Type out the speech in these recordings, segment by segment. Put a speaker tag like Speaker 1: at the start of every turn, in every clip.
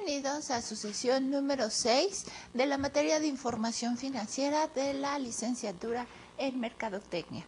Speaker 1: Bienvenidos a su sesión número 6 de la materia de información financiera de la licenciatura en Mercadotecnia.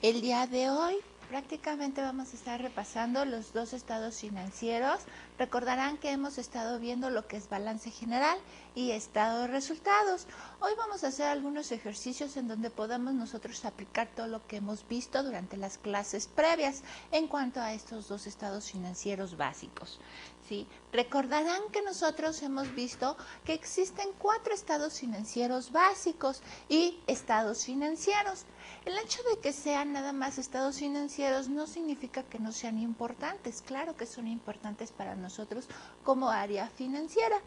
Speaker 1: El día de hoy prácticamente vamos a estar repasando los dos estados financieros. Recordarán que hemos estado viendo lo que es balance general y estado de resultados. Hoy vamos a hacer algunos ejercicios en donde podamos nosotros aplicar todo lo que hemos visto durante las clases previas en cuanto a estos dos estados financieros básicos. ¿Sí? Recordarán que nosotros hemos visto que existen 4 estados financieros básicos y estados financieros. El hecho de que sean nada más estados financieros no significa que no sean importantes. Claro que son importantes para nosotros como área financiera.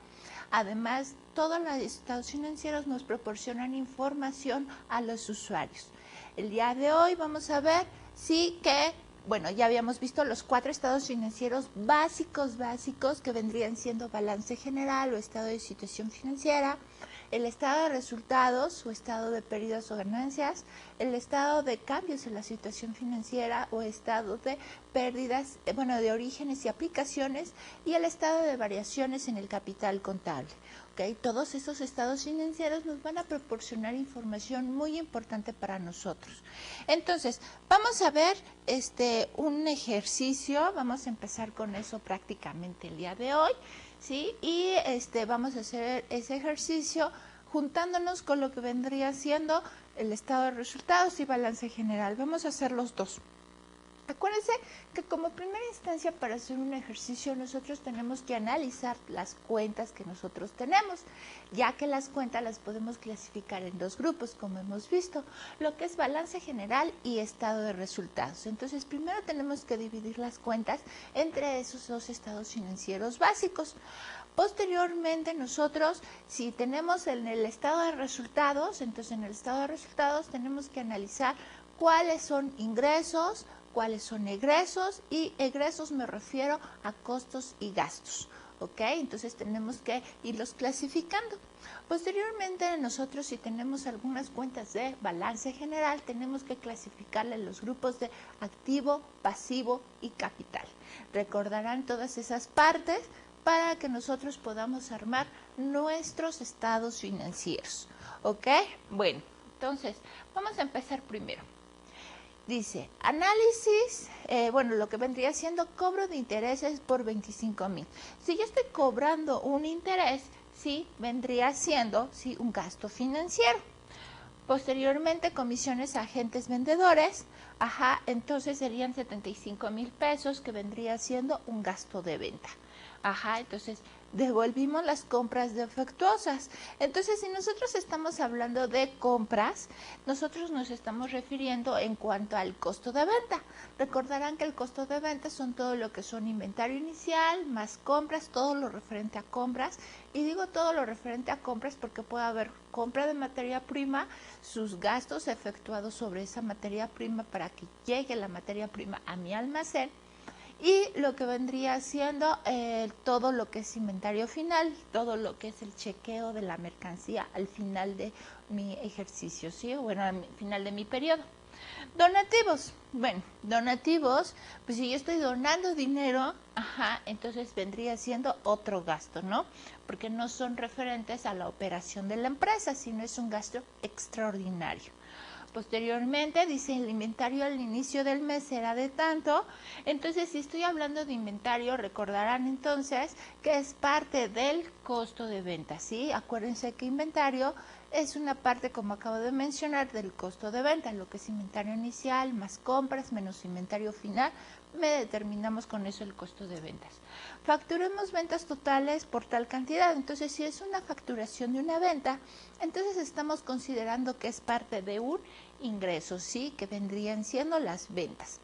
Speaker 1: Además, todos los estados financieros nos proporcionan información a los usuarios. El día de hoy vamos a ver ya habíamos visto los 4 estados financieros básicos que vendrían siendo balance general o estado de situación financiera, el estado de resultados o estado de pérdidas o ganancias, el estado de cambios en la situación financiera o estado de pérdidas, de orígenes y aplicaciones, y el estado de variaciones en el capital contable. ¿Okay? Todos esos estados financieros nos van a proporcionar información muy importante para nosotros. Entonces, vamos a ver un ejercicio, vamos a empezar con eso prácticamente el día de hoy, ¿sí? Y vamos a hacer ese ejercicio juntándonos con lo que vendría siendo el estado de resultados y balance general. Vamos a hacer los dos. Acuérdense que como primera instancia para hacer un ejercicio nosotros tenemos que analizar las cuentas que nosotros tenemos, ya que las cuentas las podemos clasificar en 2 grupos, como hemos visto, lo que es balance general y estado de resultados. Entonces, primero tenemos que dividir las cuentas entre esos 2 estados financieros básicos. Posteriormente nosotros, si tenemos en el estado de resultados, entonces en el estado de resultados tenemos que analizar cuáles son ingresos, cuáles son egresos, y egresos me refiero a costos y gastos, ¿ok? Entonces tenemos que irlos clasificando. Posteriormente nosotros, si tenemos algunas cuentas de balance general, tenemos que clasificarle los grupos de activo, pasivo y capital. Recordarán todas esas partes para que nosotros podamos armar nuestros estados financieros, ¿ok? Bueno, entonces vamos a empezar primero. Dice, análisis, lo que vendría siendo cobro de intereses por 25,000. Si yo estoy cobrando un interés, sí, vendría siendo, sí, un gasto financiero. Posteriormente, comisiones a agentes vendedores, entonces serían 75,000 pesos, que vendría siendo un gasto de venta. Entonces devolvimos las compras defectuosas. Entonces, si nosotros estamos hablando de compras, nosotros nos estamos refiriendo en cuanto al costo de venta. Recordarán que el costo de venta son todo lo que son inventario inicial, más compras, todo lo referente a compras. Y digo todo lo referente a compras porque puede haber compra de materia prima, sus gastos efectuados sobre esa materia prima para que llegue la materia prima a mi almacén, y lo que vendría siendo todo lo que es inventario final, todo lo que es el chequeo de la mercancía al final de mi ejercicio, ¿sí? Al final de mi periodo. Donativos. Donativos, pues si yo estoy donando dinero, entonces vendría siendo otro gasto, ¿no? Porque no son referentes a la operación de la empresa, sino es un gasto extraordinario. Posteriormente dice el inventario al inicio del mes será de tanto. Entonces, si estoy hablando de inventario, recordarán entonces que es parte del costo de venta, ¿sí? Acuérdense que inventario es una parte, como acabo de mencionar, del costo de venta, lo que es inventario inicial más compras menos inventario final, determinamos con eso el costo de ventas. Facturemos ventas totales por tal cantidad. Entonces, si es una facturación de una venta, entonces estamos considerando que es parte de un ingreso, ¿sí? Que vendrían siendo las ventas.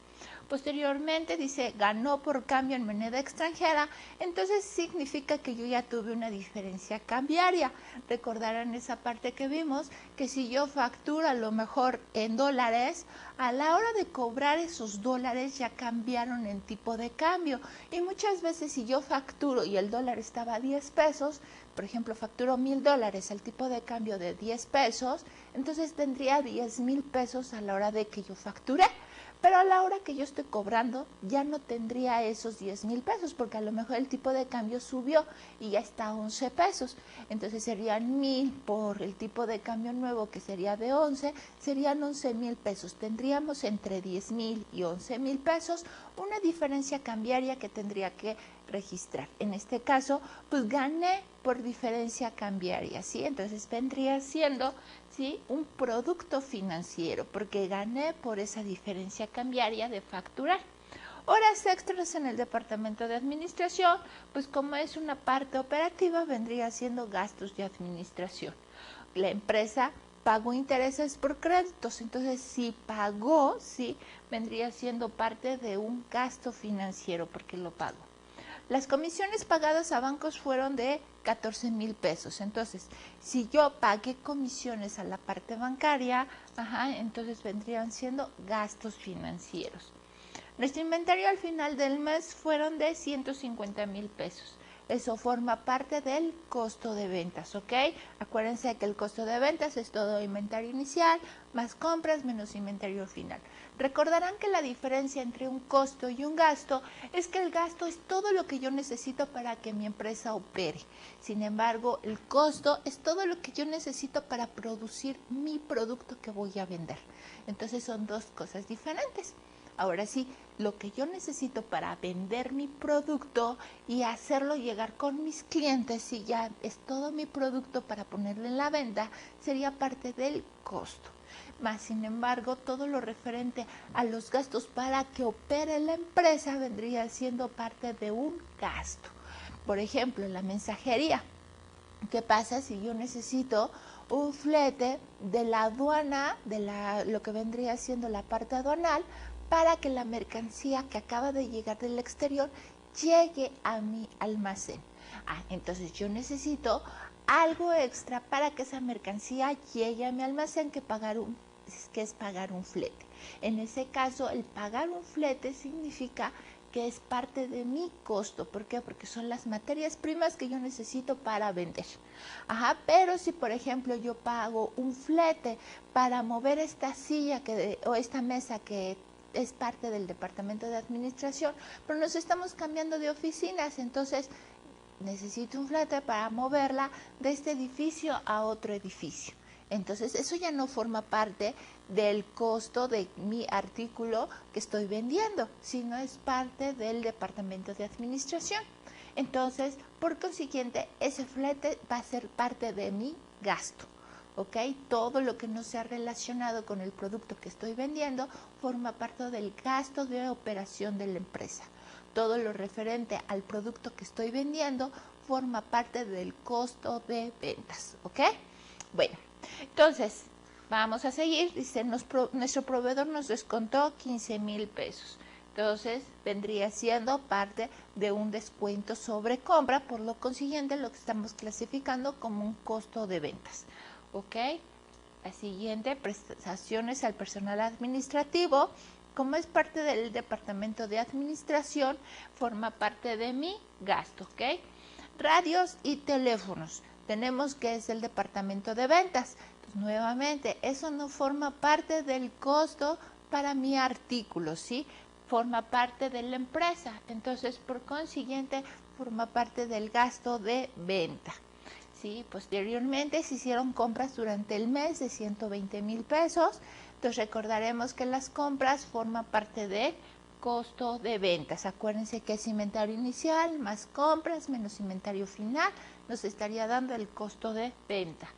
Speaker 1: Posteriormente dice, ganó por cambio en moneda extranjera, entonces significa que yo ya tuve una diferencia cambiaria. Recordarán esa parte que vimos, que si yo facturo a lo mejor en dólares, a la hora de cobrar esos dólares ya cambiaron en tipo de cambio. Y muchas veces si yo facturo y el dólar estaba a 10 pesos, por ejemplo, facturo $1,000 al tipo de cambio de 10 pesos, entonces tendría 10,000 pesos a la hora de que yo facturé. pero a la hora que yo estoy cobrando ya no tendría esos 10,000 pesos, porque a lo mejor el tipo de cambio subió y ya está a 11 pesos. Entonces serían 1,000 por el tipo de cambio nuevo, que sería de 11, serían 11,000 pesos. Tendríamos entre 10,000 y 11,000 pesos una diferencia cambiaria que tendría que registrar. En este caso, pues gané por diferencia cambiaria, ¿sí? Entonces vendría siendo, ¿sí?, un producto financiero, porque gané por esa diferencia cambiaria de facturar. Horas extras en el departamento de administración, pues como es una parte operativa, vendría siendo gastos de administración. La empresa pagó intereses por créditos, entonces si pagó, sí, vendría siendo parte de un gasto financiero porque lo pagó. Las comisiones pagadas a bancos fueron de 14,000 pesos. Entonces, si yo pagué comisiones a la parte bancaria, entonces vendrían siendo gastos financieros. Nuestro inventario al final del mes fueron de 150,000 pesos. Eso forma parte del costo de ventas, ¿ok? Acuérdense que el costo de ventas es todo inventario inicial, más compras, menos inventario final. Recordarán que la diferencia entre un costo y un gasto es que el gasto es todo lo que yo necesito para que mi empresa opere. Sin embargo, el costo es todo lo que yo necesito para producir mi producto que voy a vender. Entonces son dos cosas diferentes. Ahora sí, lo que yo necesito para vender mi producto y hacerlo llegar con mis clientes, si ya es todo mi producto para ponerle en la venta, sería parte del costo. Más sin embargo, todo lo referente a los gastos para que opere la empresa vendría siendo parte de un gasto. Por ejemplo, la mensajería. ¿Qué pasa si yo necesito un flete de la aduana, de lo que vendría siendo la parte aduanal, para que la mercancía que acaba de llegar del exterior llegue a mi almacén? Entonces yo necesito algo extra para que esa mercancía llegue a mi almacén, que es pagar un flete. En ese caso, el pagar un flete significa que es parte de mi costo. ¿Por qué? Porque son las materias primas que yo necesito para vender. Pero si, por ejemplo, yo pago un flete para mover esta silla o esta mesa que es parte del departamento de administración, pero nos estamos cambiando de oficinas, entonces necesito un flete para moverla de este edificio a otro edificio. Entonces eso ya no forma parte del costo de mi artículo que estoy vendiendo, sino es parte del departamento de administración. Entonces, por consiguiente, ese flete va a ser parte de mi gasto. ¿Ok? Todo lo que no sea relacionado con el producto que estoy vendiendo forma parte del gasto de operación de la empresa. Todo lo referente al producto que estoy vendiendo forma parte del costo de ventas. ¿Ok? Bueno, entonces vamos a seguir. Dice, nuestro proveedor nos descontó 15,000 pesos. Entonces vendría siendo parte de un descuento sobre compra, por lo consiguiente lo que estamos clasificando como un costo de ventas. ¿Ok? La siguiente, prestaciones al personal administrativo. Como es parte del departamento de administración, forma parte de mi gasto, ¿ok? Radios y teléfonos. Tenemos que es el departamento de ventas. Entonces, nuevamente, eso no forma parte del costo para mi artículo, ¿sí? Forma parte de la empresa. Entonces, por consiguiente, forma parte del gasto de venta. ¿Sí? Posteriormente se hicieron compras durante el mes de 120,000 pesos. Entonces recordaremos que las compras forman parte del costo de ventas. Acuérdense que es inventario inicial más compras menos inventario final, nos estaría dando el costo de venta.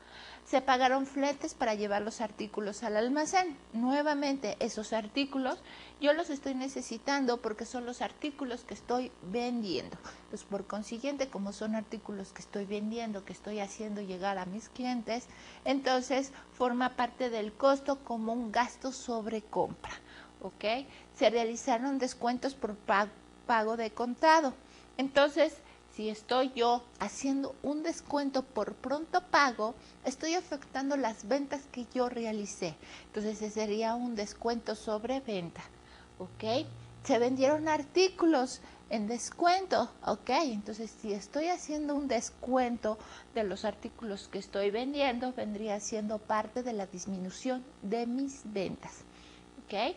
Speaker 1: Se pagaron fletes para llevar los artículos al almacén. Nuevamente, esos artículos yo los estoy necesitando porque son los artículos que estoy vendiendo. Pues por consiguiente, como son artículos que estoy vendiendo, que estoy haciendo llegar a mis clientes, entonces forma parte del costo como un gasto sobre compra. ¿Ok? Se realizaron descuentos por pago de contado. Entonces, si estoy yo haciendo un descuento por pronto pago, estoy afectando las ventas que yo realicé. Entonces, ese sería un descuento sobre venta. ¿Ok? Se vendieron artículos en descuento. ¿Ok? Entonces, si estoy haciendo un descuento de los artículos que estoy vendiendo, vendría siendo parte de la disminución de mis ventas. ¿Ok?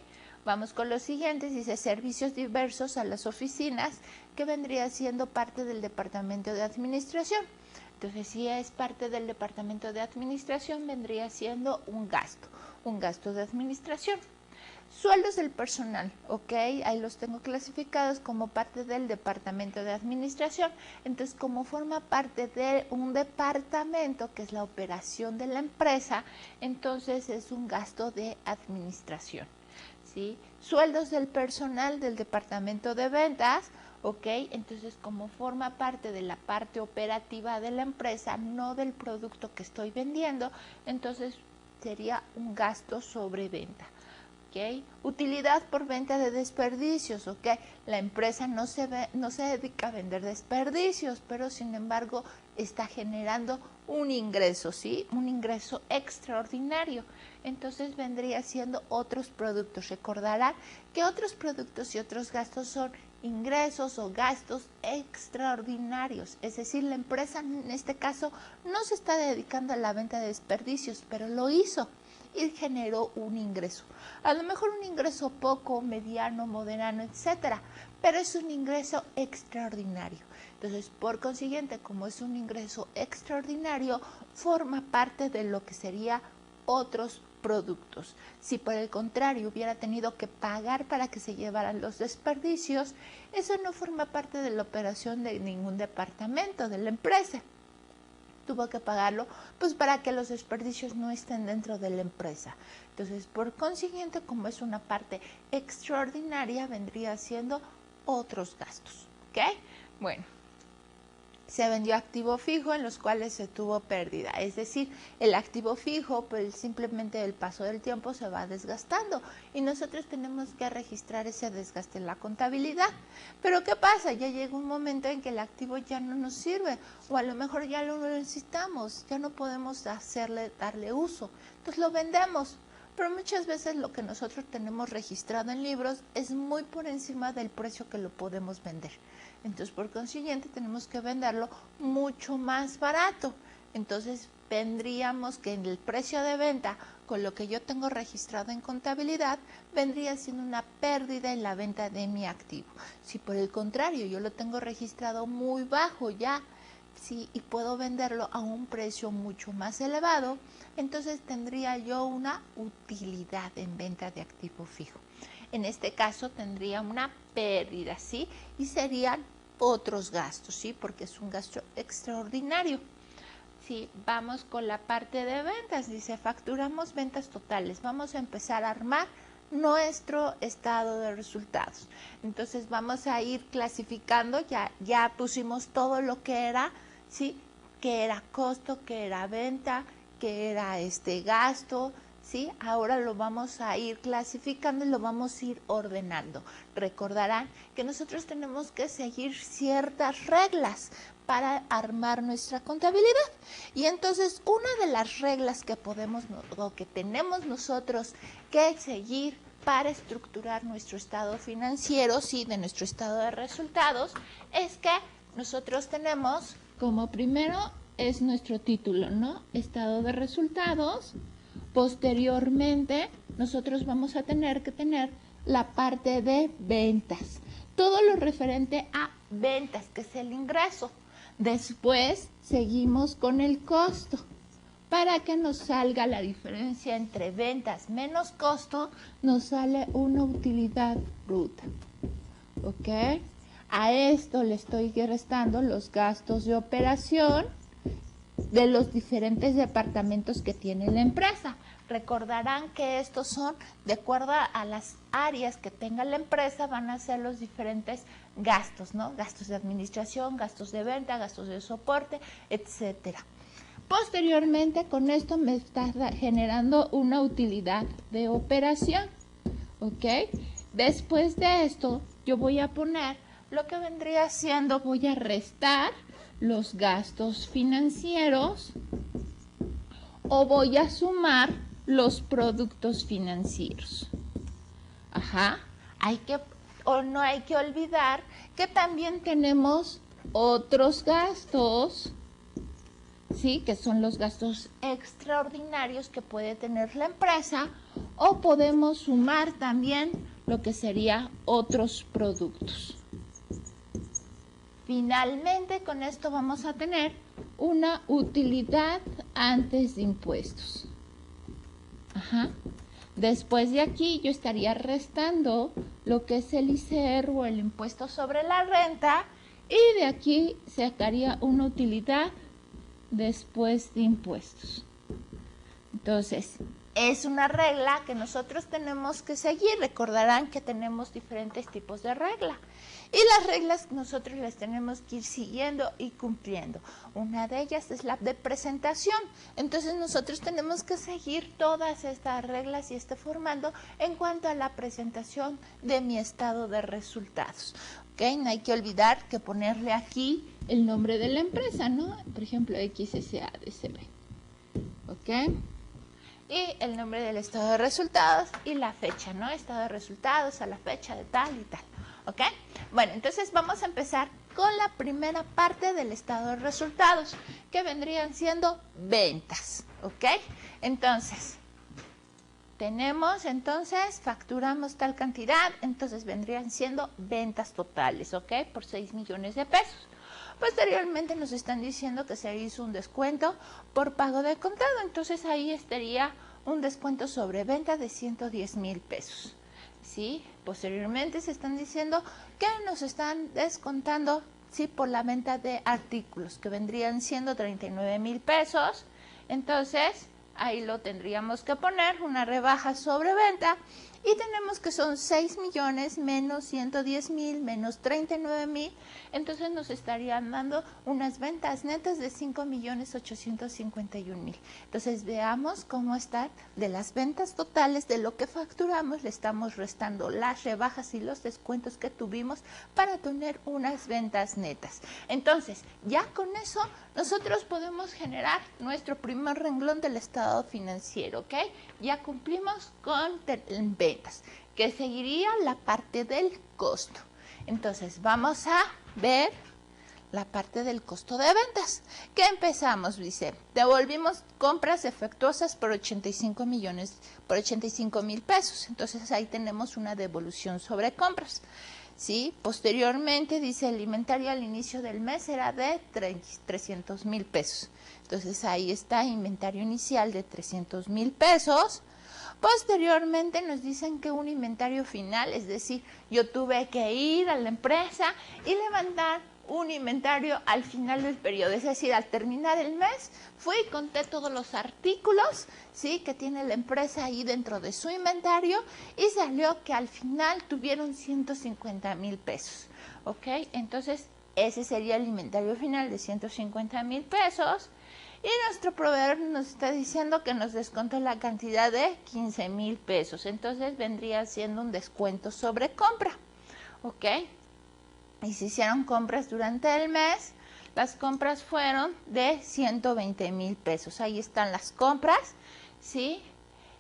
Speaker 1: Vamos con los siguientes, dice servicios diversos a las oficinas, que vendría siendo parte del departamento de administración. Entonces, si es parte del departamento de administración, vendría siendo un gasto de administración. Sueldos del personal, ok, ahí los tengo clasificados como parte del departamento de administración. Entonces, como forma parte de un departamento, que es la operación de la empresa, entonces es un gasto de administración, ¿sí? Sueldos del personal del departamento de ventas, ok, entonces como forma parte de la parte operativa de la empresa, no del producto que estoy vendiendo, entonces sería un gasto sobre venta. Okay. Utilidad por venta de desperdicios, okay. La empresa no se dedica a vender desperdicios, pero sin embargo está generando un ingreso, ¿sí? Un ingreso extraordinario. Entonces vendría siendo otros productos. Recordarán que otros productos y otros gastos son ingresos o gastos extraordinarios. Es decir, la empresa en este caso no se está dedicando a la venta de desperdicios, pero lo hizo y generó un ingreso. A lo mejor un ingreso poco, mediano, moderano, etcétera, pero es un ingreso extraordinario. Entonces, por consiguiente, como es un ingreso extraordinario, forma parte de lo que sería otros productos. Si por el contrario hubiera tenido que pagar para que se llevaran los desperdicios, eso no forma parte de la operación de ningún departamento de la empresa. Tuvo que pagarlo pues para que los desperdicios no estén dentro de la empresa. Entonces, por consiguiente, como es una parte extraordinaria, vendría siendo otros gastos, ¿ok? Bueno, se vendió activo fijo en los cuales se tuvo pérdida, es decir, el activo fijo, pues simplemente el paso del tiempo se va desgastando y nosotros tenemos que registrar ese desgaste en la contabilidad. Pero ¿qué pasa? Ya llega un momento en que el activo ya no nos sirve o a lo mejor ya no lo necesitamos, ya no podemos darle uso, entonces lo vendemos. Pero muchas veces lo que nosotros tenemos registrado en libros es muy por encima del precio que lo podemos vender. Entonces, por consiguiente, tenemos que venderlo mucho más barato. Entonces, vendríamos que en el precio de venta, con lo que yo tengo registrado en contabilidad, vendría siendo una pérdida en la venta de mi activo. Si por el contrario, yo lo tengo registrado muy bajo ya, sí, y puedo venderlo a un precio mucho más elevado, entonces tendría yo una utilidad en venta de activo fijo. En este caso tendría una pérdida, ¿sí? Y serían otros gastos, ¿sí? Porque es un gasto extraordinario. Sí, vamos con la parte de ventas. Dice, facturamos ventas totales. Vamos a empezar a armar nuestro estado de resultados. Entonces vamos a ir clasificando, ya pusimos todo lo que era, ¿sí? Que era costo, que era venta, que era gasto, ¿sí? Ahora lo vamos a ir clasificando y lo vamos a ir ordenando. Recordarán que nosotros tenemos que seguir ciertas reglas para armar nuestra contabilidad. Y entonces una de las reglas que podemos o que tenemos nosotros que seguir para estructurar nuestro estado financiero, sí, de nuestro estado de resultados, es que nosotros tenemos como primero es nuestro título, ¿no? Estado de resultados. Posteriormente, nosotros vamos a tener que tener la parte de ventas. Todo lo referente a ventas, que es el ingreso. Después, seguimos con el costo. Para que nos salga la diferencia entre ventas menos costo, nos sale una utilidad bruta. ¿Ok? A esto le estoy restando los gastos de operación de los diferentes departamentos que tiene la empresa. Recordarán que estos son, de acuerdo a las áreas que tenga la empresa, van a ser los diferentes gastos, ¿no? Gastos de administración, gastos de venta, gastos de soporte, etcétera. Posteriormente, con esto me está generando una utilidad de operación, ¿ok? Después de esto, yo voy a poner lo que vendría siendo, voy a restar los gastos financieros o voy a sumar los productos financieros. Ajá, no hay que olvidar que también tenemos otros gastos, ¿sí? Que son los gastos extraordinarios que puede tener la empresa, o podemos sumar también lo que sería otros productos. Finalmente, con esto vamos a tener una utilidad antes de impuestos. Ajá. Después de aquí yo estaría restando lo que es el ISR o el impuesto sobre la renta, y de aquí sacaría una utilidad después de impuestos. Entonces, es una regla que nosotros tenemos que seguir. Recordarán que tenemos diferentes tipos de regla. Y las reglas nosotros las tenemos que ir siguiendo y cumpliendo. Una de ellas es la de presentación. Entonces nosotros tenemos que seguir todas estas reglas y este formando en cuanto a la presentación de mi estado de resultados. ¿Okay? No hay que olvidar que ponerle aquí el nombre de la empresa, ¿no? Por ejemplo, XSADCB. ¿Ok? Y el nombre del estado de resultados y la fecha, ¿no? Estado de resultados a la fecha de tal y tal. ¿Ok? Bueno, entonces vamos a empezar con la primera parte del estado de resultados, que vendrían siendo ventas. ¿Ok? Entonces, facturamos tal cantidad, entonces vendrían siendo ventas totales, ¿ok? Por 6 millones de pesos. Posteriormente nos están diciendo que se hizo un descuento por pago de contado, entonces ahí estaría un descuento sobre venta de 110,000 pesos. ¿Sí? Posteriormente se están diciendo que nos están descontando, ¿sí?, por la venta de artículos, que vendrían siendo 39,000 pesos. Entonces, ahí lo tendríamos que poner, una rebaja sobre venta, y tenemos que son 6 millones menos 110,000 menos 39,000, entonces nos estarían dando unas ventas netas de 5,851,000. Entonces veamos cómo están de las ventas totales, de lo que facturamos, le estamos restando las rebajas y los descuentos que tuvimos para tener unas ventas netas. Entonces, ya con eso nosotros podemos generar nuestro primer renglón del estado financiero, ¿ok? Ya cumplimos con ventas, que seguiría la parte del costo. Entonces, vamos a ver la parte del costo de ventas. ¿Qué empezamos? Dice, devolvimos compras efectuosas por 85,000 pesos. Entonces, ahí tenemos una devolución sobre compras. ¿Sí? Posteriormente, dice, el inventario al inicio del mes era de 300,000 pesos. Entonces, ahí está inventario inicial de 300,000 pesos. Posteriormente nos dicen que un inventario final, es decir, yo tuve que ir a la empresa y levantar un inventario al final del periodo, es decir, al terminar el mes, fui y conté todos los artículos, ¿sí?, que tiene la empresa ahí dentro de su inventario, y salió que al final tuvieron 150,000 pesos, ¿ok? Entonces, ese sería el inventario final de 150,000 pesos, y nuestro proveedor nos está diciendo que nos descontó la cantidad de 15,000 pesos, entonces vendría siendo un descuento sobre compra, ¿ok? Y se hicieron compras durante el mes, las compras fueron de 120,000 pesos. Ahí están las compras, ¿sí?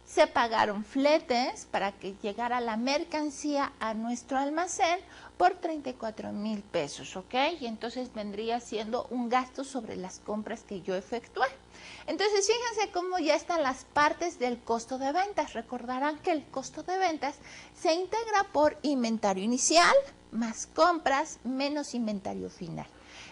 Speaker 1: Se pagaron fletes para que llegara la mercancía a nuestro almacén por 34,000 pesos, ¿ok? Y entonces vendría siendo un gasto sobre las compras que yo efectué. Entonces, fíjense cómo ya están las partes del costo de ventas. Recordarán que el costo de ventas se integra por inventario inicial más compras menos inventario final.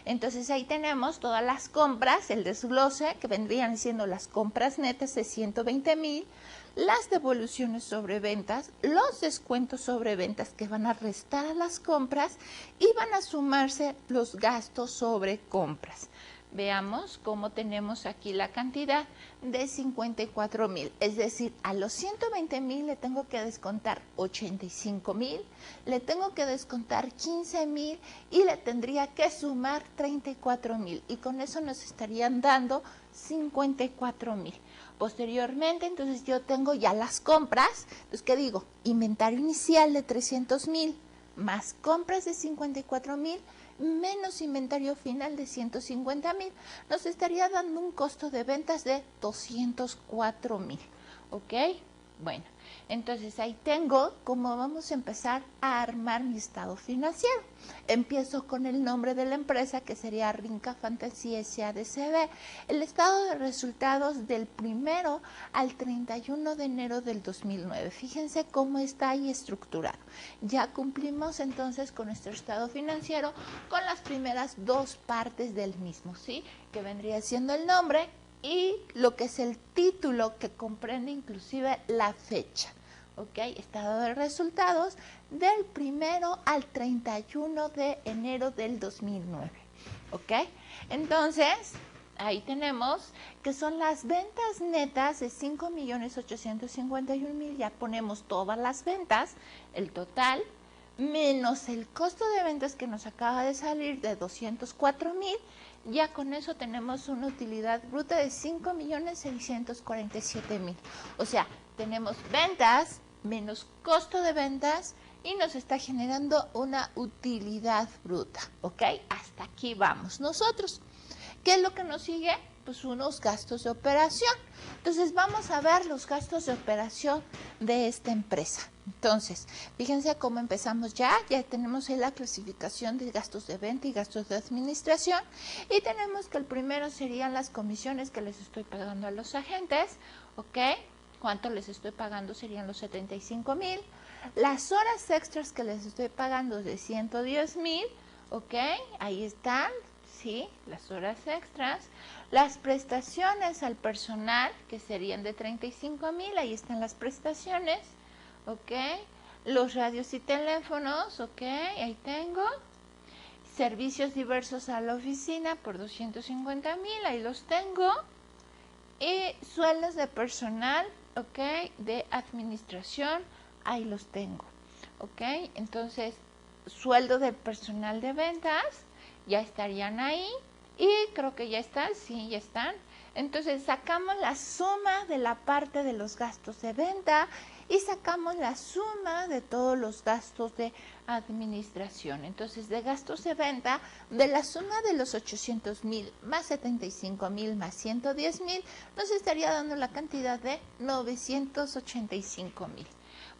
Speaker 1: Entonces ahí tenemos todas las compras, el desglose, que vendrían siendo las compras netas de 120,000, las devoluciones sobre ventas, los descuentos sobre ventas que van a restar a las compras, y van a sumarse los gastos sobre compras. Veamos cómo tenemos aquí la cantidad de 54,000, es decir, a los 120,000 le tengo que descontar 85,000, le tengo que descontar 15,000 y le tendría que sumar 34,000, y con eso nos estarían dando 54,000. Posteriormente, entonces yo tengo ya las compras, entonces, ¿qué digo? Inventario inicial de 300,000 más compras de 54,000 menos inventario final de 150,000, nos estaría dando un costo de ventas de 204,000, ¿ok? Bueno, Entonces ahí tengo cómo vamos a empezar a armar mi estado financiero. Empiezo con el nombre de la empresa, que sería Rinca Fantasy S.A.D.C.B. El estado de resultados del 1 al 31 de enero del 2009. Fíjense cómo está ahí estructurado. Ya cumplimos entonces con nuestro estado financiero con las primeras dos partes del mismo, ¿sí? Que vendría siendo el nombre y lo que es el título, que comprende inclusive la fecha. ¿Ok? Estado de resultados del 1 al 31 de enero del 2009. ¿Ok? Entonces, ahí tenemos que son las ventas netas de 5.851.000. Ya ponemos todas las ventas, el total, menos el costo de ventas que nos acaba de salir de 204.000. Ya con eso tenemos una utilidad bruta de 5.647.000. O sea, tenemos ventas menos costo de ventas y nos está generando una utilidad bruta, ¿ok? Hasta aquí vamos nosotros. ¿Qué es lo que nos sigue? Pues unos gastos de operación. Entonces vamos a ver los gastos de operación de esta empresa. Entonces, fíjense cómo empezamos ya tenemos ahí la clasificación de gastos de venta y gastos de administración, y tenemos que el primero serían las comisiones que les estoy pagando a los agentes, ¿ok? ¿Cuánto les estoy pagando? Serían los 75.000. Las horas extras que les estoy pagando de 110.000, ¿ok? Ahí están, ¿sí? Las horas extras. Las prestaciones al personal, que serían de 35.000, ahí están las prestaciones, ¿ok? Los radios y teléfonos, ¿ok? Ahí tengo. Servicios diversos a la oficina por 250.000, ahí los tengo. Y sueldos de personal, ¿ok? De administración, ahí los tengo, ¿ok? Entonces, sueldo del personal de ventas, ya estarían ahí. Y creo que ya están, sí, ya están. Entonces, sacamos la suma de la parte de los gastos de venta y sacamos la suma de todos los gastos de administración. Entonces, de gastos de venta, de la suma de los 800.000 más 75.000 más 110.000, nos estaría dando la cantidad de 985.000.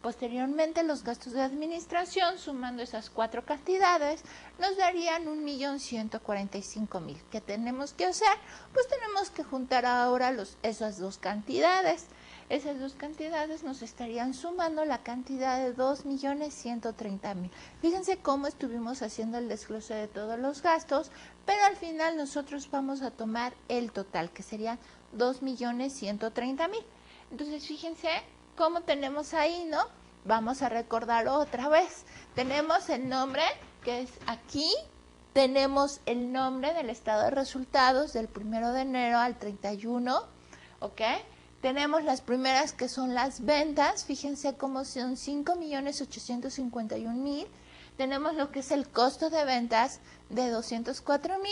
Speaker 1: Posteriormente, los gastos de administración, sumando esas cuatro cantidades, nos darían 1.145.000. ¿Qué tenemos que hacer? Pues tenemos que juntar ahora esas dos cantidades. Esas dos cantidades nos estarían sumando la cantidad de 2.130.000. Fíjense cómo estuvimos haciendo el desglose de todos los gastos, pero al final nosotros vamos a tomar el total, que serían 2.130.000. Entonces, fíjense cómo tenemos ahí, ¿no? Vamos a recordar otra vez. Tenemos el nombre, que es aquí. Tenemos el nombre del estado de resultados del 1 de enero al 31, ¿ok? Tenemos las primeras, que son las ventas. Fíjense cómo son 5.851.000. Tenemos lo que es el costo de ventas de 204.000.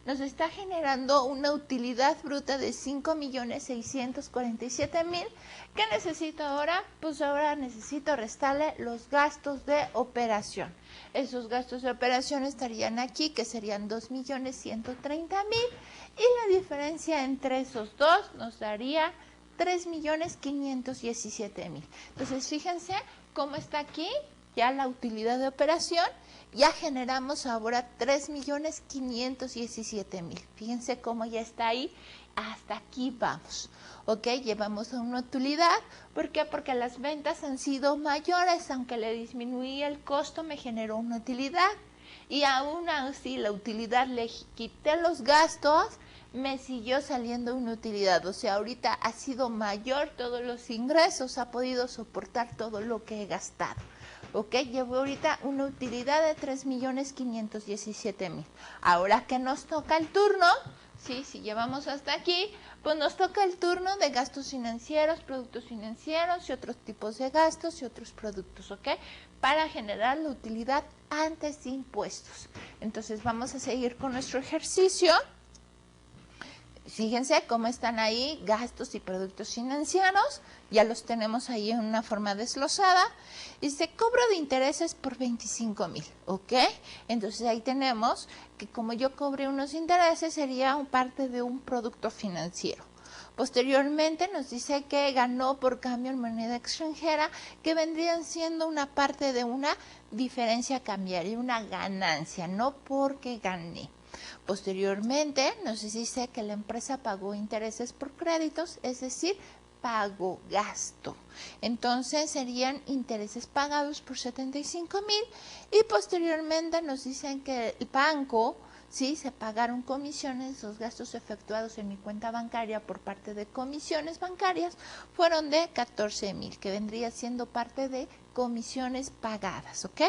Speaker 1: Nos está generando una utilidad bruta de 5.647.000. ¿Qué necesito ahora? Pues ahora necesito restarle los gastos de operación. Esos gastos de operación estarían aquí, que serían 2.130.000. Y la diferencia entre esos dos nos daría 3.517.000. Entonces, fíjense cómo está aquí ya la utilidad de operación. Ya generamos ahora 3.517.000. Fíjense cómo ya está ahí. Hasta aquí vamos. ¿Ok? Llevamos a una utilidad. ¿Por qué? Porque las ventas han sido mayores. Aunque le disminuí el costo, me generó una utilidad. Y aún así, la utilidad, le quité los gastos, me siguió saliendo una utilidad. O sea, ahorita ha sido mayor todos los ingresos, ha podido soportar todo lo que he gastado. ¿Ok? Llevo ahorita una utilidad de 3.517.000. Ahora que nos toca el turno, ¿sí? Si llevamos hasta aquí, pues nos toca el turno de gastos financieros, productos financieros y otros tipos de gastos y otros productos, ¿ok? Para generar la utilidad antes de impuestos. Entonces vamos a seguir con nuestro ejercicio. Fíjense cómo están ahí gastos y productos financieros. Ya los tenemos ahí en una forma desglosada. Dice cobro de intereses por 25.000, ¿ok? Entonces ahí tenemos que como yo cobré unos intereses, sería parte de un producto financiero, Posteriormente nos dice que ganó por cambio en moneda extranjera, que vendrían siendo una parte de una diferencia cambiaria, una ganancia, no porque gané. Posteriormente nos dice que la empresa pagó intereses por créditos, es decir, pagó gasto. Entonces serían intereses pagados por 75,000 y posteriormente nos dicen que el banco, sí, se pagaron comisiones, los gastos efectuados en mi cuenta bancaria por parte de comisiones bancarias fueron de 14,000, que vendría siendo parte de comisiones pagadas, ¿ok?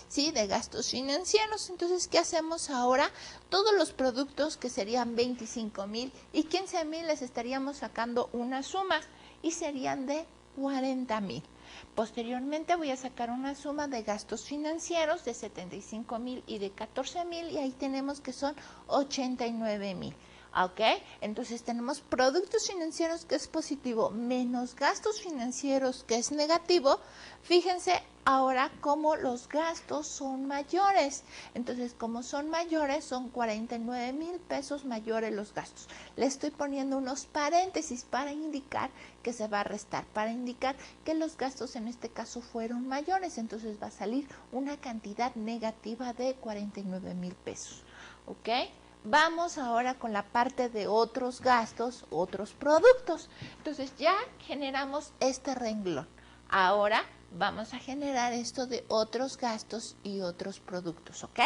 Speaker 1: Sí, de gastos financieros. Entonces, ¿qué hacemos ahora? Todos los productos que serían 25,000 y 15,000 les estaríamos sacando una suma y serían de 40,000. Posteriormente voy a sacar una suma de gastos financieros de 75,000 y de 14,000 y ahí tenemos que son 89,000. ¿Ok? Entonces tenemos productos financieros que es positivo menos gastos financieros que es negativo. Fíjense ahora cómo los gastos son mayores. Entonces, como son mayores, son 49,000 pesos mayores los gastos. Le estoy poniendo unos paréntesis para indicar que se va a restar, para indicar que los gastos en este caso fueron mayores. Entonces va a salir una cantidad negativa de 49,000 pesos. ¿Ok? Vamos ahora con la parte de otros gastos, otros productos. Entonces ya generamos este renglón. Ahora vamos a generar esto de otros gastos y otros productos, ¿ok?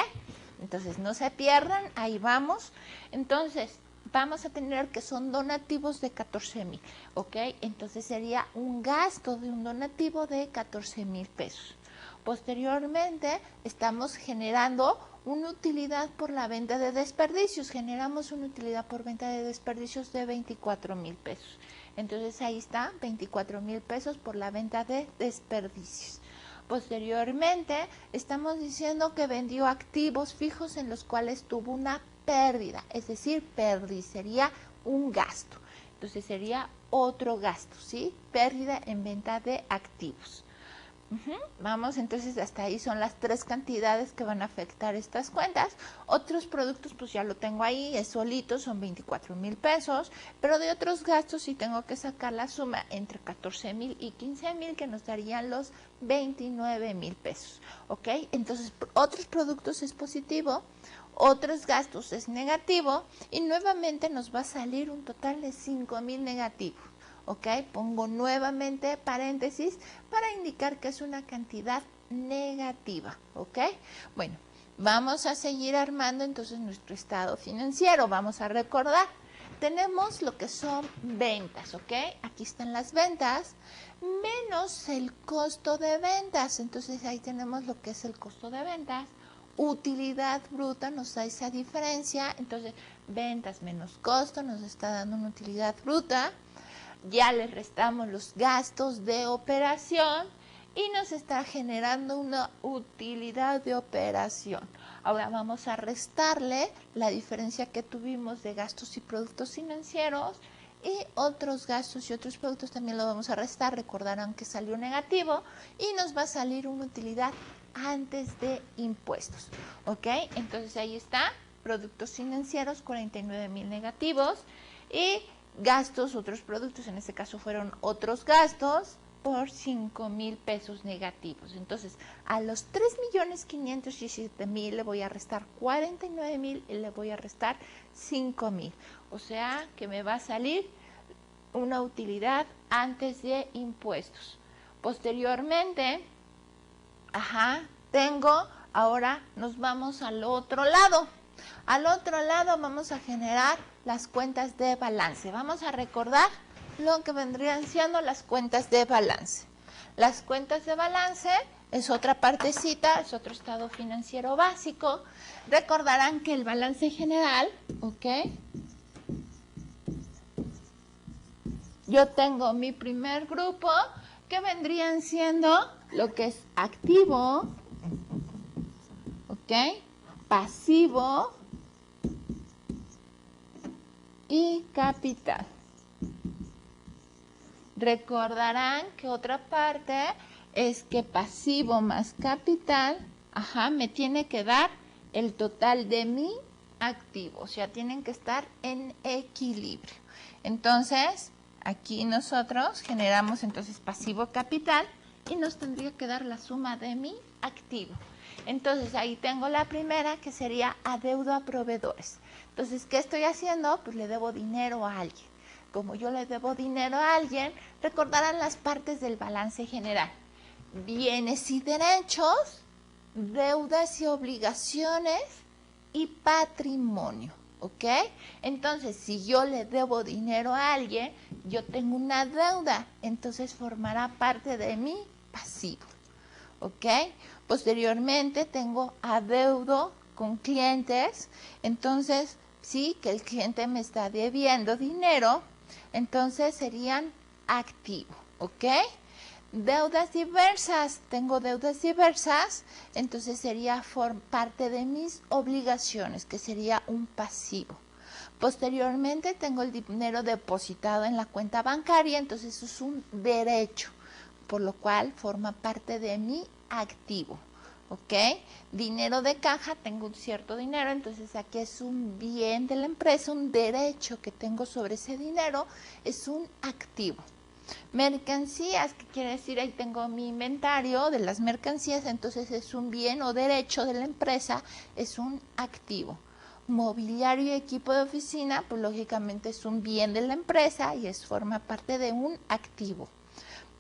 Speaker 1: Entonces no se pierdan, ahí vamos. Entonces vamos a tener que son donativos de 14,000, ¿ok? Entonces sería un gasto de un donativo de 14,000 pesos. Posteriormente estamos generando una utilidad por la venta de desperdicios. Generamos una utilidad por venta de desperdicios de 24,000 pesos. Entonces ahí está, 24,000 pesos por la venta de desperdicios. Posteriormente estamos diciendo que vendió activos fijos en los cuales tuvo una pérdida, es decir, sería un gasto. Entonces sería otro gasto, ¿sí? Pérdida en venta de activos. Vamos, entonces hasta ahí son las tres cantidades que van a afectar estas cuentas. Otros productos pues ya lo tengo ahí, es solito, son 24,000 pesos, pero de otros gastos sí tengo que sacar la suma entre 14,000 y 15,000 que nos darían los 29,000 pesos, ¿ok? Entonces otros productos es positivo, otros gastos es negativo y nuevamente nos va a salir un total de 5,000 negativos. ¿Ok? Pongo nuevamente paréntesis para indicar que es una cantidad negativa, ¿ok? Bueno, vamos a seguir armando entonces nuestro estado financiero. Vamos a recordar, tenemos lo que son ventas, ¿ok? Aquí están las ventas menos el costo de ventas. Entonces ahí tenemos lo que es el costo de ventas. Utilidad bruta nos da esa diferencia. Entonces, ventas menos costo nos está dando una utilidad bruta. Ya le restamos los gastos de operación y nos está generando una utilidad de operación. Ahora vamos a restarle la diferencia que tuvimos de gastos y productos financieros y otros gastos y otros productos también lo vamos a restar. Recordarán que salió negativo y nos va a salir una utilidad antes de impuestos. ¿Ok? Entonces ahí está, productos financieros 49,000 negativos y gastos, otros productos, en este caso fueron otros gastos por 5,000 pesos negativos. Entonces, a los 3,517,000 le voy a restar 49,000 y le voy a restar 5,000. O sea, que me va a salir una utilidad antes de impuestos. Posteriormente, ahora nos vamos al otro lado. Al otro lado vamos a generar las cuentas de balance. Vamos a recordar lo que vendrían siendo las cuentas de balance. Las cuentas de balance es otra partecita, es otro estado financiero básico. Recordarán que el balance general, ¿ok? Yo tengo mi primer grupo que vendrían siendo lo que es activo, ¿ok? Pasivo y capital. Recordarán que otra parte es que pasivo más capital, me tiene que dar el total de mi activo, o sea, tienen que estar en equilibrio. Entonces, aquí nosotros generamos entonces pasivo capital y nos tendría que dar la suma de mi activo. Entonces, ahí tengo la primera, que sería adeudo a proveedores. Entonces, ¿qué estoy haciendo? Pues le debo dinero a alguien. Como yo le debo dinero a alguien, recordarán las partes del balance general. Bienes y derechos, deudas y obligaciones y patrimonio, ¿ok? Entonces, si yo le debo dinero a alguien, yo tengo una deuda, entonces formará parte de mi pasivo, ¿ok? Posteriormente tengo adeudo con clientes, entonces, sí, que el cliente me está debiendo dinero, entonces serían activo, ¿ok? Deudas diversas, tengo deudas diversas, entonces sería parte de mis obligaciones, que sería un pasivo. Posteriormente tengo el dinero depositado en la cuenta bancaria, entonces eso es un derecho, por lo cual forma parte de mi activo, ¿ok? Dinero de caja, tengo un cierto dinero, entonces aquí es un bien de la empresa, un derecho que tengo sobre ese dinero, es un activo. Mercancías, ¿qué quiere decir? Ahí tengo mi inventario de las mercancías, entonces es un bien o derecho de la empresa, es un activo. Mobiliario y equipo de oficina, pues lógicamente es un bien de la empresa y forma parte de un activo.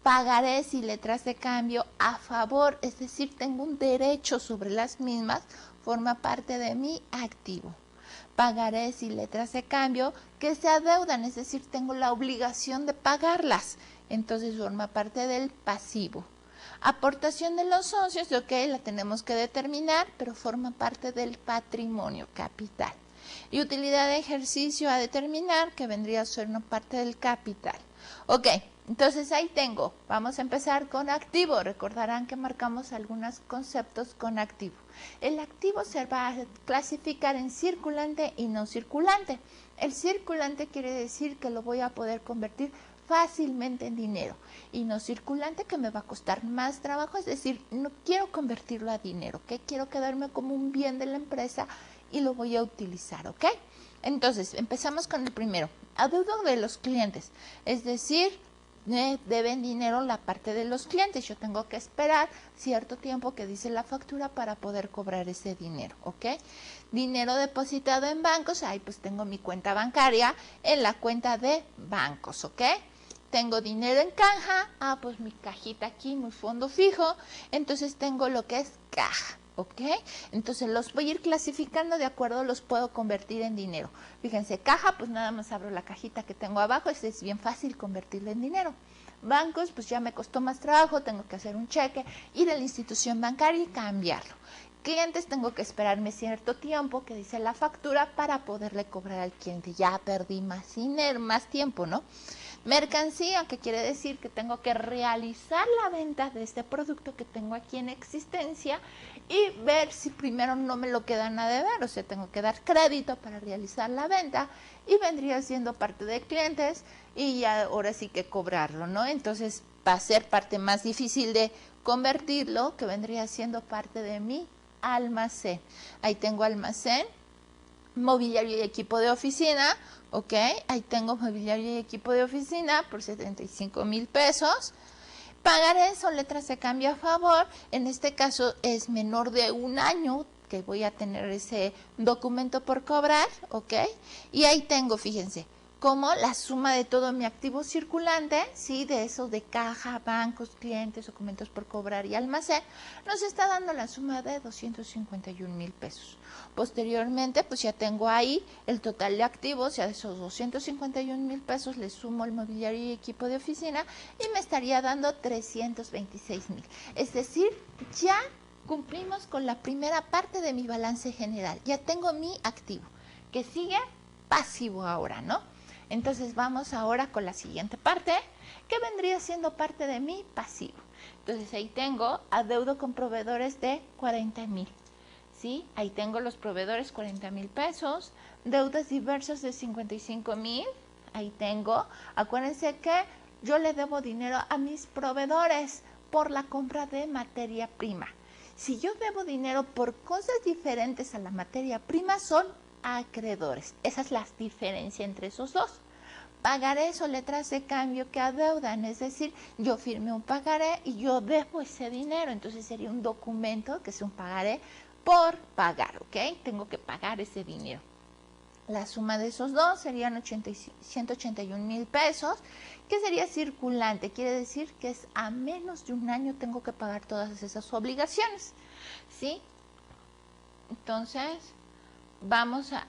Speaker 1: Pagarés y letras de cambio a favor, es decir, tengo un derecho sobre las mismas, forma parte de mi activo. Pagarés y letras de cambio que se adeudan, es decir, tengo la obligación de pagarlas, entonces forma parte del pasivo. Aportación de los socios, ok, la tenemos que determinar, pero forma parte del patrimonio capital. Y utilidad de ejercicio a determinar, que vendría a ser una parte del capital. Ok, entonces ahí tengo, vamos a empezar con activo. Recordarán que marcamos algunos conceptos con activo. El activo se va a clasificar en circulante y no circulante. El circulante quiere decir que lo voy a poder convertir fácilmente en dinero, y no circulante, que me va a costar más trabajo, es decir, no quiero convertirlo a dinero, que quiero quedarme como un bien de la empresa y lo voy a utilizar, ¿ok? Entonces, empezamos con el primero, adeudo de los clientes, es decir, deben dinero la parte de los clientes, yo tengo que esperar cierto tiempo que dice la factura para poder cobrar ese dinero, ¿ok? Dinero depositado en bancos, ahí pues tengo mi cuenta bancaria en la cuenta de bancos, ¿ok? Tengo dinero en caja, pues mi cajita aquí, mi fondo fijo, entonces tengo lo que es caja, ¿ok? Entonces los voy a ir clasificando de acuerdo, los puedo convertir en dinero. Fíjense, caja, pues nada más abro la cajita que tengo abajo, es bien fácil convertirlo en dinero. Bancos, pues ya me costó más trabajo, tengo que hacer un cheque, ir a la institución bancaria y cambiarlo. Clientes, tengo que esperarme cierto tiempo que dice la factura para poderle cobrar al cliente. Ya perdí más dinero, más tiempo, ¿no? Mercancía, que quiere decir que tengo que realizar la venta de este producto que tengo aquí en existencia y ver si primero no me lo quedan a deber, o sea, tengo que dar crédito para realizar la venta y vendría siendo parte de clientes y ya ahora sí que cobrarlo, ¿no? Entonces va a ser parte más difícil de convertirlo, que vendría siendo parte de mi almacén. Ahí tengo almacén, mobiliario y equipo de oficina, ok, ahí tengo mobiliario y equipo de oficina por 75,000 pesos. Pagarés o letras de cambio a favor, en este caso es menor de un año que voy a tener ese documento por cobrar, ok, y ahí tengo, fíjense, como la suma de todo mi activo circulante, ¿sí? De esos de caja, bancos, clientes, documentos por cobrar y almacén, nos está dando la suma de 251,000 pesos. Posteriormente, pues ya tengo ahí el total de activos, ya de esos 251,000 pesos le sumo el mobiliario y equipo de oficina y me estaría dando 326,000. Es decir, ya cumplimos con la primera parte de mi balance general. Ya tengo mi activo, que sigue pasivo ahora, ¿no? Entonces vamos ahora con la siguiente parte, que vendría siendo parte de mi pasivo. Entonces ahí tengo adeudo con proveedores de 40,000. ¿Sí? Ahí tengo los proveedores 40,000 pesos, deudas diversas de 55,000, ahí tengo. Acuérdense que yo le debo dinero a mis proveedores por la compra de materia prima. Si yo debo dinero por cosas diferentes a la materia prima, son acreedores. Esa es la diferencia entre esos dos. Pagarés o letras de cambio que adeudan, es decir, yo firmé un pagaré y yo debo ese dinero, entonces sería un documento que es un pagaré por pagar, ¿ok? Tengo que pagar ese dinero. La suma de esos dos serían 181,000 pesos, que sería circulante, quiere decir que es a menos de un año tengo que pagar todas esas obligaciones, ¿sí? Entonces, vamos a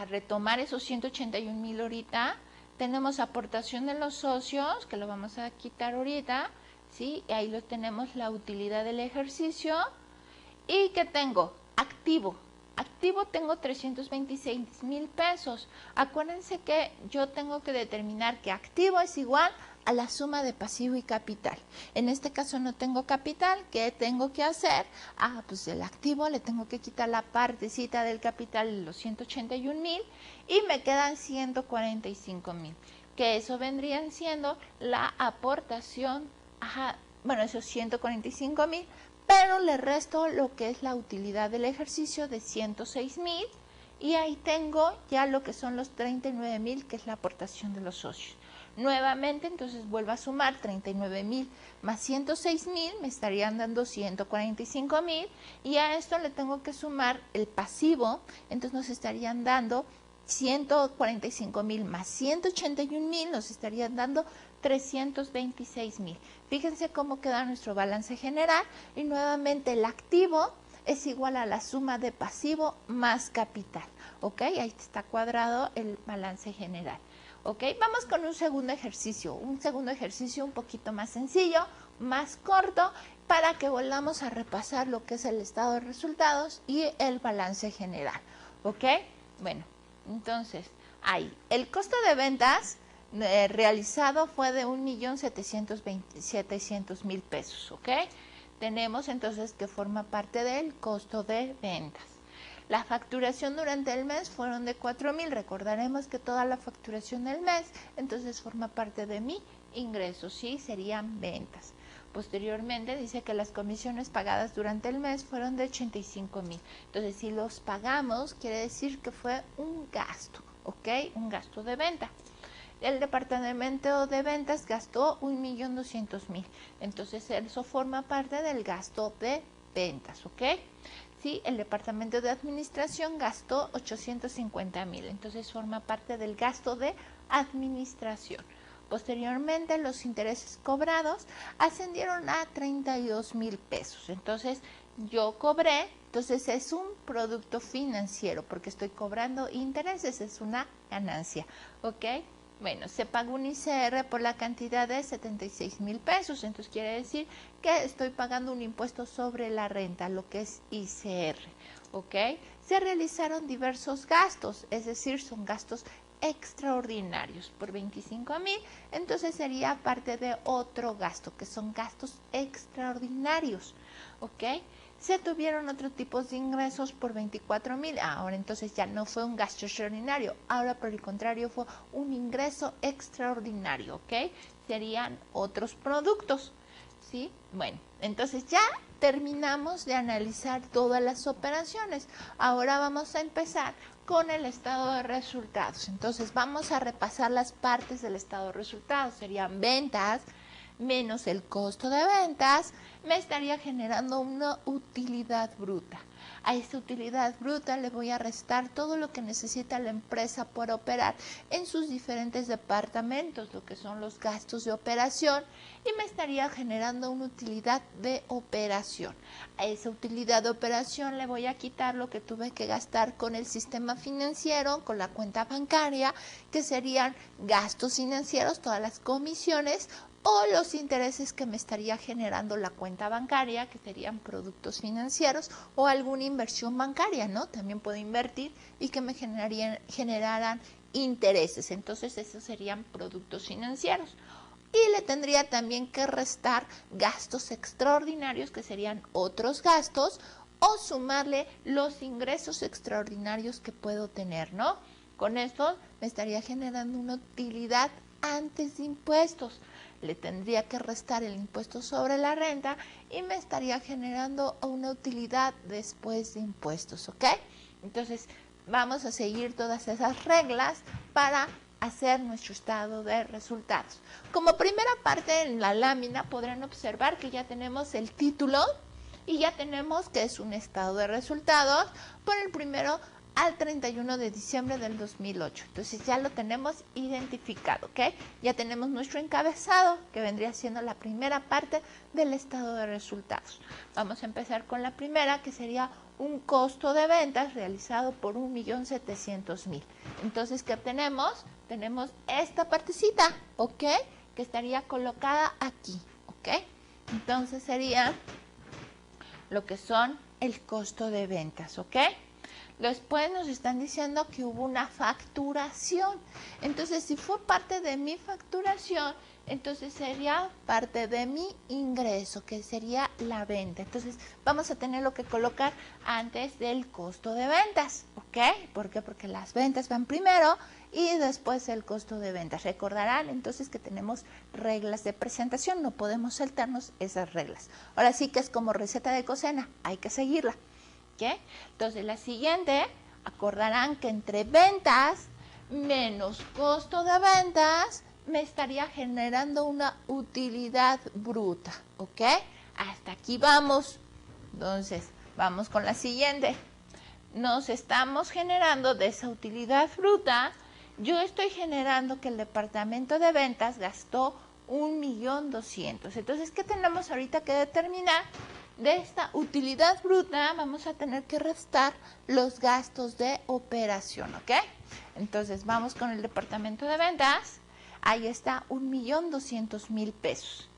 Speaker 1: retomar esos 181,000 ahorita. Tenemos aportación de los socios, que lo vamos a quitar ahorita, ¿sí? Y ahí lo tenemos, la utilidad del ejercicio. ¿Y qué tengo? Activo. Activo tengo 326,000 pesos. Acuérdense que yo tengo que determinar que activo es igual a la suma de pasivo y capital. En este caso no tengo capital. ¿Qué tengo que hacer? Pues del activo le tengo que quitar la partecita del capital de los 181,000 y me quedan 145,000. Que eso vendrían siendo la aportación, esos 145,000, pero le resto lo que es la utilidad del ejercicio de 106,000 y ahí tengo ya lo que son los 39,000, que es la aportación de los socios. Nuevamente, entonces vuelvo a sumar 39,000 más 106,000, me estarían dando 145,000 y a esto le tengo que sumar el pasivo, entonces nos estarían dando 145,000 más 181,000, nos estarían dando 326,000. Fíjense cómo queda nuestro balance general y nuevamente el activo es igual a la suma de pasivo más capital, ¿ok? Ahí está cuadrado el balance general, ¿ok? Vamos con un segundo ejercicio un poquito más sencillo, más corto, para que volvamos a repasar lo que es el estado de resultados y el balance general, ¿ok? Bueno, entonces, ahí, el costo de ventas realizado fue de 1,720,000 pesos, ¿ok? Tenemos entonces que forma parte del costo de ventas. La facturación durante el mes fueron de 4,000. Recordaremos que toda la facturación del mes, entonces forma parte de mi ingreso, ¿sí? Serían ventas. Posteriormente dice que las comisiones pagadas durante el mes fueron de 85,000. Entonces, si los pagamos, quiere decir que fue un gasto, ¿ok? Un gasto de venta. El departamento de ventas gastó 1,200,000. Entonces, eso forma parte del gasto de ventas, ¿ok? Sí, el departamento de administración gastó 850,000. Entonces, forma parte del gasto de administración. Posteriormente, los intereses cobrados ascendieron a 32,000 pesos. Entonces, yo cobré, entonces es un producto financiero porque estoy cobrando intereses, es una ganancia, ¿ok? Bueno, se pagó un ICR por la cantidad de 76,000 pesos, entonces quiere decir que estoy pagando un impuesto sobre la renta, lo que es ICR, ¿ok? Se realizaron diversos gastos, es decir, son gastos extraordinarios por 25,000, entonces sería parte de otro gasto, que son gastos extraordinarios, ¿ok? Se tuvieron otros tipos de ingresos por 24,000. Ahora entonces ya no fue un gasto extraordinario, ahora por el contrario fue un ingreso extraordinario, ¿ok? Serían otros productos, ¿sí? Bueno, entonces ya terminamos de analizar todas las operaciones. Ahora vamos a empezar con el estado de resultados. Entonces vamos a repasar las partes del estado de resultados. Serían ventas menos el costo de ventas, me estaría generando una utilidad bruta. A esta utilidad bruta le voy a restar todo lo que necesita la empresa por operar en sus diferentes departamentos, lo que son los gastos de operación, y me estaría generando una utilidad de operación. A esa utilidad de operación le voy a quitar lo que tuve que gastar con el sistema financiero, con la cuenta bancaria, que serían gastos financieros, todas las comisiones, o los intereses que me estaría generando la cuenta bancaria, que serían productos financieros, o alguna inversión bancaria, ¿no? También puedo invertir y que me generaran intereses. Entonces, esos serían productos financieros. Y le tendría también que restar gastos extraordinarios, que serían otros gastos, o sumarle los ingresos extraordinarios que puedo tener, ¿no? Con esto me estaría generando una utilidad antes de impuestos. Le tendría que restar el impuesto sobre la renta y me estaría generando una utilidad después de impuestos, ¿ok? Entonces, vamos a seguir todas esas reglas para hacer nuestro estado de resultados. Como primera parte en la lámina podrán observar que ya tenemos el título y ya tenemos que es un estado de resultados por el 1 al 31 de diciembre del 2008. Entonces ya lo tenemos identificado, ¿ok? Ya tenemos nuestro encabezado que vendría siendo la primera parte del estado de resultados. Vamos a empezar con la primera, que sería un costo de ventas realizado por 1.700.000. Entonces, ¿qué obtenemos? Tenemos esta partecita, ¿ok? Que estaría colocada aquí, ¿ok? Entonces sería lo que son el costo de ventas, ¿ok? Después nos están diciendo que hubo una facturación. Entonces, si fue parte de mi facturación, entonces sería parte de mi ingreso, que sería la venta. Entonces, vamos a tenerlo que colocar antes del costo de ventas, ¿ok? ¿Por qué? Porque las ventas van primero y después el costo de ventas. Recordarán entonces que tenemos reglas de presentación, no podemos saltarnos esas reglas. Ahora sí que es como receta de cocina, hay que seguirla. ¿Qué? Entonces, la siguiente, acordarán que entre ventas menos costo de ventas me estaría generando una utilidad bruta, ¿ok? Hasta aquí vamos. Entonces, vamos con la siguiente. Nos estamos generando de esa utilidad bruta. Yo estoy generando que el departamento de ventas gastó 1.200.000. Entonces, ¿qué tenemos ahorita que determinar? De esta utilidad bruta vamos a tener que restar los gastos de operación, ¿ok? Entonces vamos con el departamento de ventas. Ahí está 1.200.000 pesos.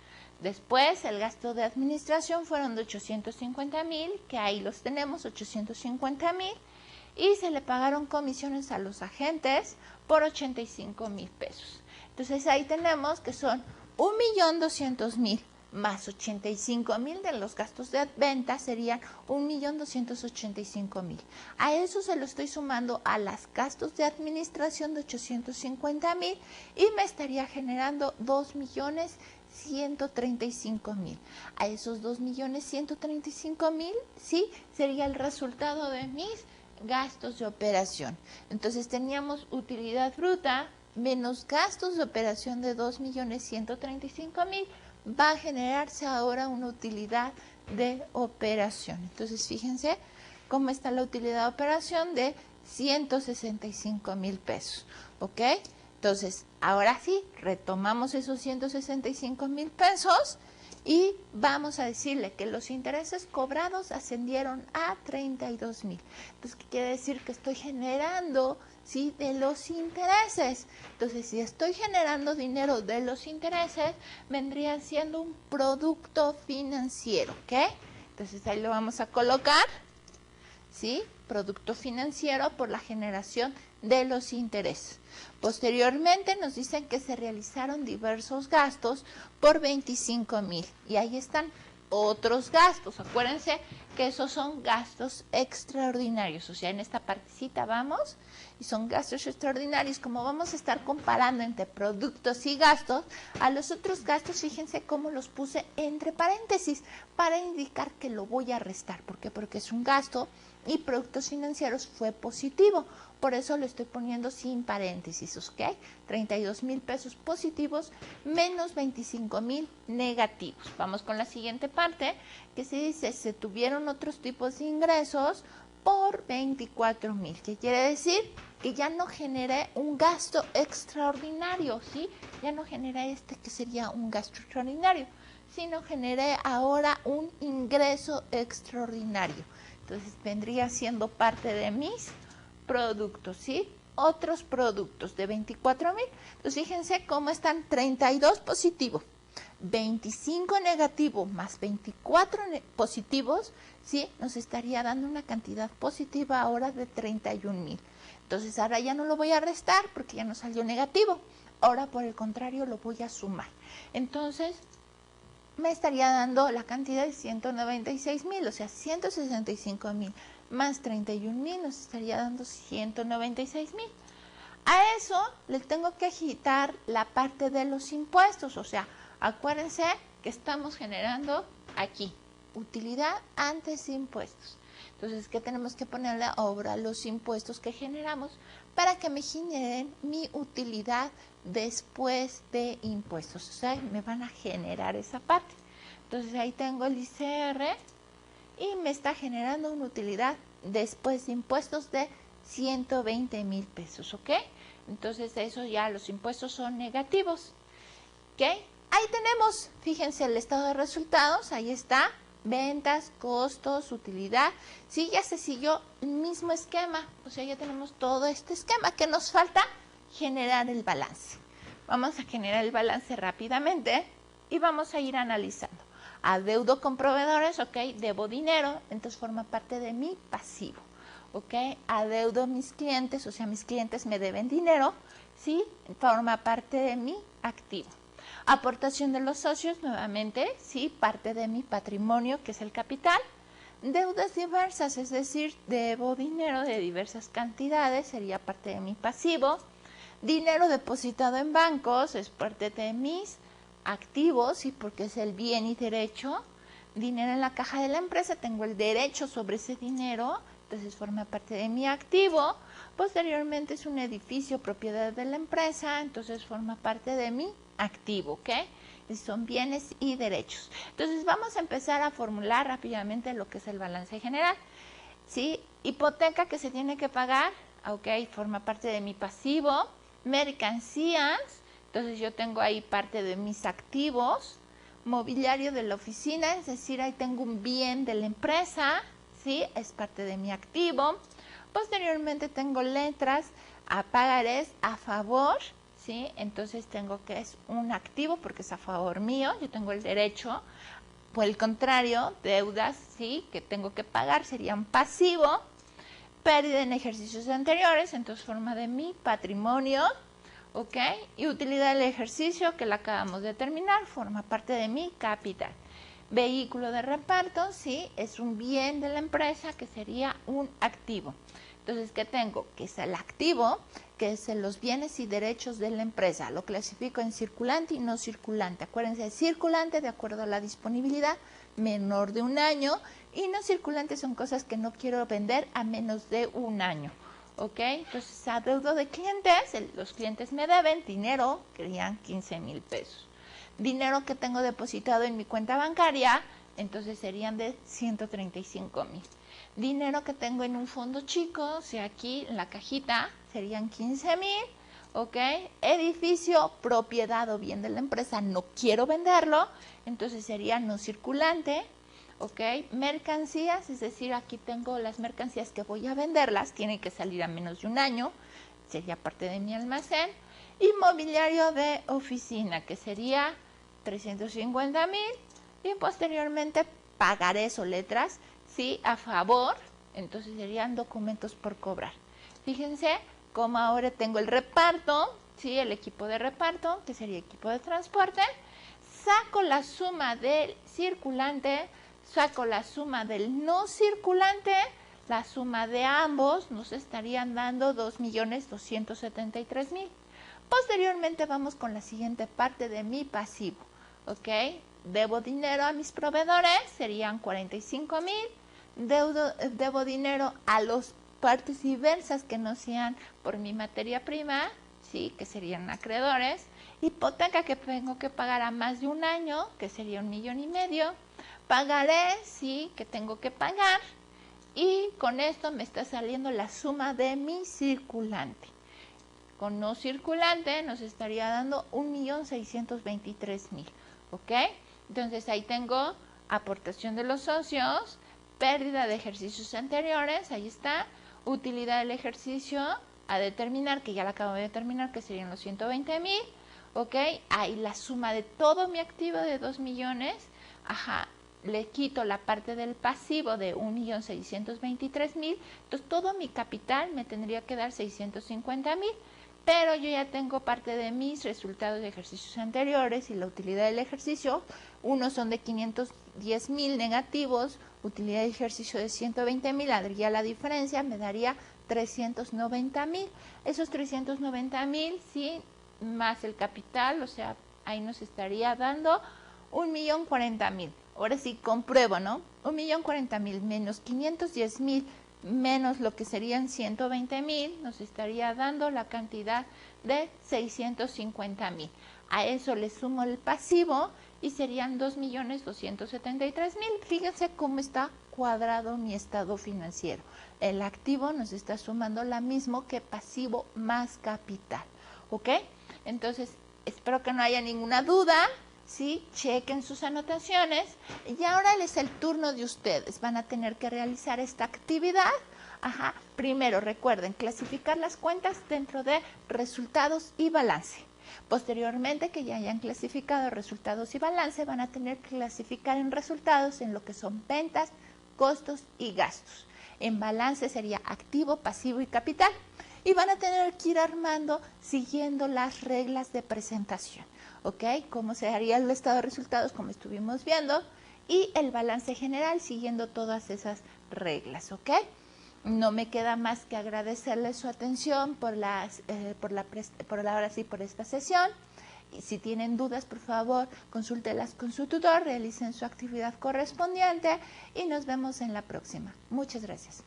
Speaker 1: Después el gasto de administración fueron de 850.000, que ahí los tenemos, 850.000. Y se le pagaron comisiones a los agentes por 85.000 pesos. Entonces ahí tenemos que son 1.200.000 más 85.000 de los gastos de venta serían 1.285.000. A eso se lo estoy sumando a los gastos de administración de 850.000 y me estaría generando 2.135.000. A esos 2.135.000, sí, sería el resultado de mis gastos de operación. Entonces teníamos utilidad bruta menos gastos de operación de 2.135.000. Va a generarse ahora una utilidad de operación. Entonces, fíjense cómo está la utilidad de operación de 165.000 pesos, ¿ok? Entonces, ahora sí, retomamos esos 165.000 pesos y vamos a decirle que los intereses cobrados ascendieron a 32.000. Entonces, ¿qué quiere decir? Que estoy generando, ¿sí?, de los intereses. Entonces, si estoy generando dinero de los intereses, vendría siendo un producto financiero, ¿ok? Entonces, ahí lo vamos a colocar, ¿sí? Producto financiero por la generación de los intereses. Posteriormente nos dicen que se realizaron diversos gastos por 25.000 y ahí están otros gastos. Acuérdense que esos son gastos extraordinarios, o sea, en esta partecita vamos y son gastos extraordinarios. Como vamos a estar comparando entre productos y gastos, a los otros gastos fíjense cómo los puse entre paréntesis para indicar que lo voy a restar. ¿Por qué? Porque es un gasto y productos financieros fue positivo, por eso lo estoy poniendo sin paréntesis, ¿ok? 32.000 pesos positivos menos 25.000 negativos. Vamos con la siguiente parte, que se dice, se tuvieron otros tipos de ingresos por 24.000, ¿qué quiere decir? Que ya no generé un gasto extraordinario, ¿sí? Ya no generé que sería un gasto extraordinario, sino generé ahora un ingreso extraordinario. Entonces vendría siendo parte de mis productos, ¿sí? Otros productos de 24.000. Entonces fíjense cómo están 32 positivo, 25 negativo más 24 positivos, ¿sí? Nos estaría dando una cantidad positiva ahora de 31.000. Entonces ahora ya no lo voy a restar porque ya no salió negativo. Ahora por el contrario lo voy a sumar. Entonces me estaría dando la cantidad de 196.000, o sea, 165.000 más 31.000 nos estaría dando 196.000. A eso le tengo que quitar la parte de los impuestos, o sea, acuérdense que estamos generando aquí utilidad antes de impuestos. Entonces, ¿qué tenemos que ponerle ahora? Los impuestos que generamos para que me generen mi utilidad después de impuestos. O sea, me van a generar esa parte. Entonces, ahí tengo el ICR y me está generando una utilidad después de impuestos de 120,000 pesos, ¿ok? Entonces, eso ya, los impuestos son negativos, ¿ok? Ahí tenemos, fíjense el estado de resultados, ahí está, ventas, costos, utilidad. Sí, ya se siguió el mismo esquema, o sea, ya tenemos todo este esquema. ¿Qué nos falta? Generar el balance. Vamos a generar el balance rápidamente y vamos a ir analizando. Adeudo con proveedores, ok, debo dinero, entonces forma parte de mi pasivo, ok. Adeudo a mis clientes, o sea, mis clientes me deben dinero, sí, forma parte de mi activo. Aportación de los socios, nuevamente, sí, parte de mi patrimonio, que es el capital. Deudas diversas, es decir, debo dinero de diversas cantidades, sería parte de mi pasivo. Dinero depositado en bancos, es parte de mis activos, sí, porque es el bien y derecho. Dinero en la caja de la empresa, tengo el derecho sobre ese dinero, entonces forma parte de mi activo. Posteriormente es un edificio propiedad de la empresa, entonces forma parte de mi activo, ¿ok? Son bienes y derechos. Entonces vamos a empezar a formular rápidamente lo que es el balance general, ¿sí? Hipoteca que se tiene que pagar, ok, forma parte de mi pasivo. Mercancías, entonces yo tengo ahí parte de mis activos. Mobiliario de la oficina, es decir, ahí tengo un bien de la empresa, ¿sí? Es parte de mi activo. Posteriormente tengo letras a pagarés a favor, ¿sí? Entonces tengo que es un activo porque es a favor mío, yo tengo el derecho. Por el contrario, deudas, ¿sí? Que tengo que pagar serían pasivo. Pérdida en ejercicios anteriores, entonces forma de mi patrimonio, ¿ok? Y utilidad del ejercicio que la acabamos de terminar, forma parte de mi capital. Vehículo de reparto, sí, es un bien de la empresa que sería un activo. Entonces, ¿qué tengo? Que es el activo, que es los bienes y derechos de la empresa. Lo clasifico en circulante y no circulante. Acuérdense, circulante de acuerdo a la disponibilidad, menor de un año, y no circulante son cosas que no quiero vender a menos de un año. ¿Ok? Entonces, adeudo de clientes, los clientes me deben dinero, que serían 15,000 pesos. Dinero que tengo depositado en mi cuenta bancaria, entonces serían de 135,000. Dinero que tengo en un fondo chico, o sea, aquí en la cajita, serían 15,000, ¿ok? Edificio, propiedad o bien de la empresa, no quiero venderlo, entonces sería no circulante, ¿ok? Mercancías, es decir, aquí tengo las mercancías que voy a venderlas, tienen que salir a menos de un año, sería parte de mi almacén. Y mobiliario de oficina, que sería 350,000, y posteriormente pagarés o letras, sí, a favor, entonces serían documentos por cobrar. Fíjense cómo ahora tengo el reparto, sí, el equipo de reparto, que sería equipo de transporte, saco la suma del circulante, saco la suma del no circulante, la suma de ambos nos estarían dando 2,273,000. Posteriormente vamos con la siguiente parte de mi pasivo, ¿ok? Debo dinero a mis proveedores, serían 45,000. Debo dinero a las partes diversas que no sean por mi materia prima, ¿sí? Que serían acreedores. Hipoteca que tengo que pagar a más de un año, que sería 1,500,000. Pagaré, sí, que tengo que pagar. Y con esto me está saliendo la suma de mi circulante. Con no circulante nos estaría dando 1,623,000, ¿ok? Entonces ahí tengo aportación de los socios, pérdida de ejercicios anteriores, ahí está, utilidad del ejercicio a determinar, que ya la acabo de determinar, que serían los 120,000, ¿ok? Ahí la suma de todo mi activo de 2 millones, ajá, le quito la parte del pasivo de 1,623,000, entonces todo mi capital me tendría que dar 650,000. Pero yo ya tengo parte de mis resultados de ejercicios anteriores y la utilidad del ejercicio. Unos son de 510,000 negativos, utilidad de ejercicio de 120,000, haría la diferencia, me daría 390,000. Esos 390,000, sí, más el capital, o sea, ahí nos estaría dando 1,040,000. ahora sí compruebo, ¿no? 1,040,000 menos 510,000 menos lo que serían 120,000, nos estaría dando la cantidad de 650,000. A eso le sumo el pasivo y serían 2,273,000. Fíjense cómo está cuadrado mi estado financiero. El activo nos está sumando lo mismo que pasivo más capital, ¿ok? Entonces, espero que no haya ninguna duda. ¿Sí? Chequen sus anotaciones y ahora es el turno de ustedes. Van a tener que realizar esta actividad. Primero, recuerden, clasificar las cuentas dentro de resultados y balance. Posteriormente, que ya hayan clasificado resultados y balance, van a tener que clasificar en resultados en lo que son ventas, costos y gastos. En balance sería activo, pasivo y capital. Y van a tener que ir armando siguiendo las reglas de presentación. ¿Ok? Cómo se haría el estado de resultados, como estuvimos viendo, y el balance general siguiendo todas esas reglas, ¿ok? No me queda más que agradecerles su atención por esta sesión. Y si tienen dudas, por favor, consúltelas con su tutor, realicen su actividad correspondiente y nos vemos en la próxima. Muchas gracias.